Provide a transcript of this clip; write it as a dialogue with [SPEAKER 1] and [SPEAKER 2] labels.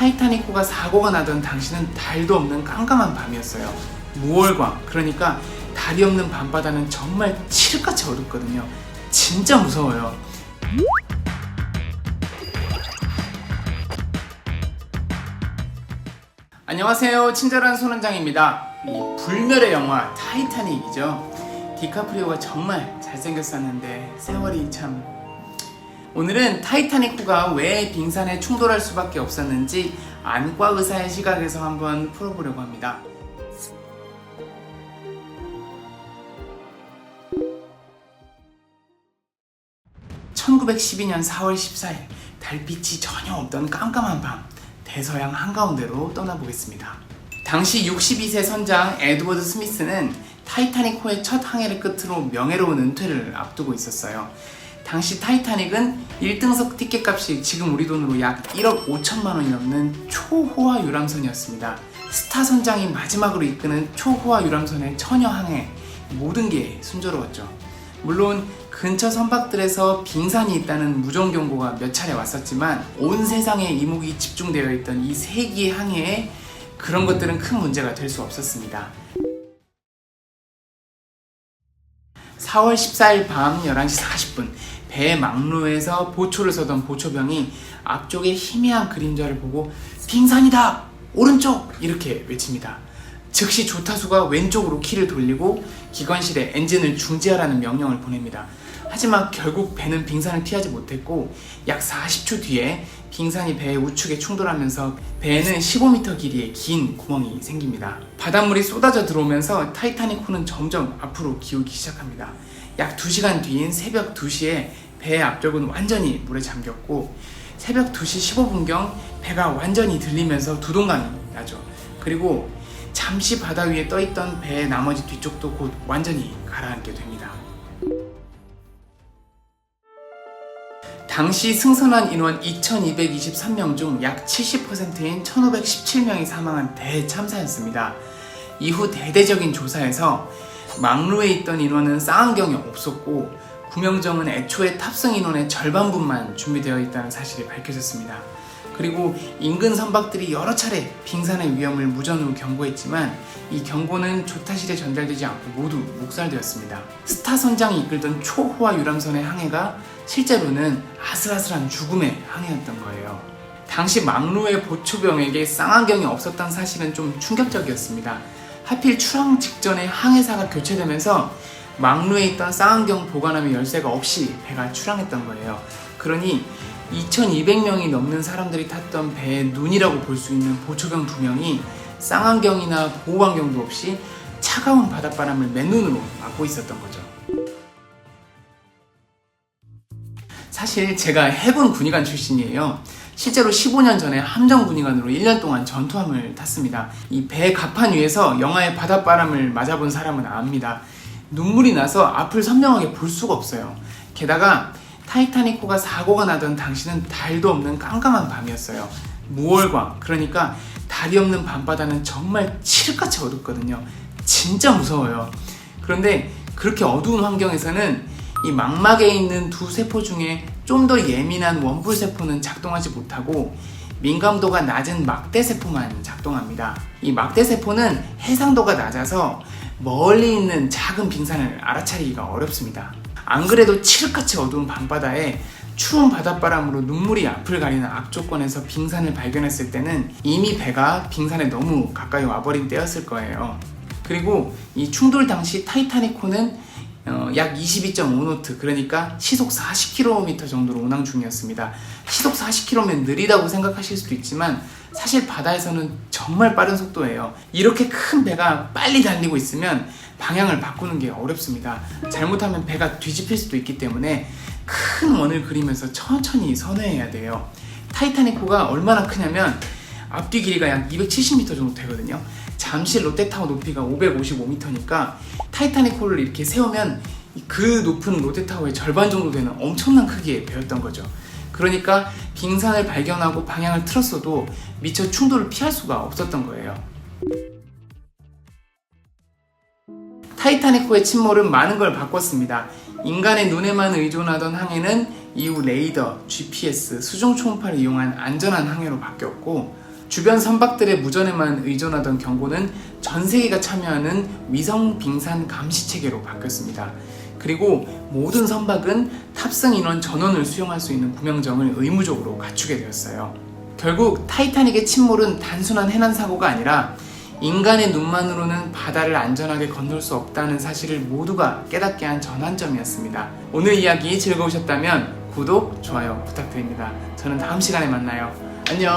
[SPEAKER 1] 타이타닉호가 사고가 나던 당시는 달도 없는 깜깜한 밤이었어요. 무월광, 그러니까 달이 없는 밤바다는 정말 칠흑같이 어둡거든요. 진짜 무서워요. 안녕하세요, 친절한 손원장입니다. 이 불멸의 영화 타이타닉이죠. 디카프리오가 정말 잘생겼었는데 세월이 참... 오늘은 타이타닉호가 왜 빙산에 충돌할 수밖에 없었는지 안과 의사의 시각에서 한번 풀어보려고 합니다. (1912년 4월 14일) 달빛이 전혀 없던 깜깜한 밤, 대서양 한가운데로 떠나보겠습니다. 당시 62세 선장 에드워드 스미스는 타이타닉호의 첫 항해를 끝으로 명예로운 은퇴를 앞두고 있었어요. 당시 타이타닉은 1등석 티켓값이 지금 우리 돈으로 약 1억 5천만 원이 넘는 초호화 유람선이었습니다. 스타 선장이 마지막으로 이끄는 초호화 유람선의 처녀 항해, 모든 게 순조로웠죠. 물론 근처 선박들에서 빙산이 있다는 무정 경고가 몇 차례 왔었지만 온 세상에 이목이 집중되어 있던 이 세기의 항해에 그런 것들은 큰 문제가 될 수 없었습니다. 4월 14일 밤 11시 40분 배 막루에서 보초를 서던 보초병이 앞쪽에 희미한 그림자를 보고 빙산이다! 오른쪽! 이렇게 외칩니다. 즉시 조타수가 왼쪽으로 키를 돌리고 기관실에 엔진을 중지하라는 명령을 보냅니다. 하지만 결국 배는 빙산을 피하지 못했고 약 40초 뒤에 빙산이 배의 우측에 충돌하면서 배에는 15m 길이의 긴 구멍이 생깁니다. 바닷물이 쏟아져 들어오면서 타이타닉호는 점점 앞으로 기울기 시작합니다. 약 2시간 뒤인 새벽 2시에 배의 앞쪽은 완전히 물에 잠겼고 새벽 2시 15분경 배가 완전히 들리면서 두동강이 나죠. 그리고 잠시 바다 위에 떠있던 배의 나머지 뒤쪽도 곧 완전히 가라앉게 됩니다. 당시 승선한 인원 2223명 중 약 70%인 1517명이 사망한 대참사였습니다. 이후 대대적인 조사에서 막루에 있던 인원은 쌍안경이 없었고 구명정은 애초에 탑승 인원의 절반분만 준비되어 있다는 사실이 밝혀졌습니다. 그리고 인근 선박들이 여러 차례 빙산의 위험을 무전으로 경고했지만 이 경고는 조타실에 전달되지 않고 모두 묵살되었습니다. 스타 선장이 이끌던 초호화 유람선의 항해가 실제로는 아슬아슬한 죽음의 항해였던 거예요. 당시 막루의 보초병에게 쌍안경이 없었던 사실은 좀 충격적이었습니다. 하필 출항 직전에 항해사가 교체되면서 막루에 있던 쌍안경 보관함의 열쇠가 없이 배가 출항했던 거예요. 그러니 2200명이 넘는 사람들이 탔던 배의 눈이라고 볼 수 있는 보초병 2명이 쌍안경이나 보호안경도 없이 차가운 바닷바람을 맨눈으로 맞고 있었던 거죠. 사실 제가 해군 군의관 출신이에요. 실제로 15년 전에 함정 군의관으로 1년 동안 전투함을 탔습니다. 이 배 갑판 위에서 영하의 바닷바람을 맞아본 사람은 압니다. 눈물이 나서 앞을 선명하게 볼 수가 없어요. 게다가 타이타닉호가 사고가 나던 당시는 달도 없는 깜깜한 밤이었어요. 무월광, 그러니까 달이 없는 밤바다는 정말 칠흑같이 어둡거든요. 진짜 무서워요. 그런데 그렇게 어두운 환경에서는 이 망막에 있는 두 세포 중에 좀 더 예민한 원뿔세포는 작동하지 못하고 민감도가 낮은 막대세포만 작동합니다. 이 막대세포는 해상도가 낮아서 멀리 있는 작은 빙산을 알아차리기가 어렵습니다. 안 그래도 칠흑같이 어두운 밤바다에 추운 바닷바람으로 눈물이 앞을 가리는 앞조건에서 빙산을 발견했을 때는 이미 배가 빙산에 너무 가까이 와버린 때였을 거예요. 그리고 이 충돌 당시 타이타닉호는 약 22.5노트, 그러니까 시속 40km 정도로 운항 중이었습니다. 시속 40km면 느리다고 생각하실 수도 있지만 사실 바다에서는 정말 빠른 속도예요. 이렇게 큰 배가 빨리 달리고 있으면 방향을 바꾸는 게 어렵습니다. 잘못하면 배가 뒤집힐 수도 있기 때문에 큰 원을 그리면서 천천히 선회해야 돼요. 타이타닉호가 얼마나 크냐면 앞뒤 길이가 약 270m 정도 되거든요. 잠실 롯데타워 높이가 555m니까 타이타닉호를 이렇게 세우면 그 높은 롯데타워의 절반 정도 되는 엄청난 크기의 배였던 거죠. 그러니까 빙산을 발견하고 방향을 틀었어도 미처 충돌을 피할 수가 없었던 거예요. 타이타닉호의 침몰은 많은 걸 바꿨습니다. 인간의 눈에만 의존하던 항해는 이후 레이더, GPS, 수중 초음파를 이용한 안전한 항해로 바뀌었고 주변 선박들의 무전에만 의존하던 경보는 전 세계가 참여하는 위성 빙산 감시 체계로 바뀌었습니다. 그리고 모든 선박은 탑승 인원 전원을 수용할 수 있는 구명정을 의무적으로 갖추게 되었어요. 결국 타이타닉의 침몰은 단순한 해난 사고가 아니라 인간의 눈만으로는 바다를 안전하게 건널 수 없다는 사실을 모두가 깨닫게 한 전환점이었습니다. 오늘 이야기 즐거우셨다면 구독, 좋아요 부탁드립니다. 저는 다음 시간에 만나요. 안녕.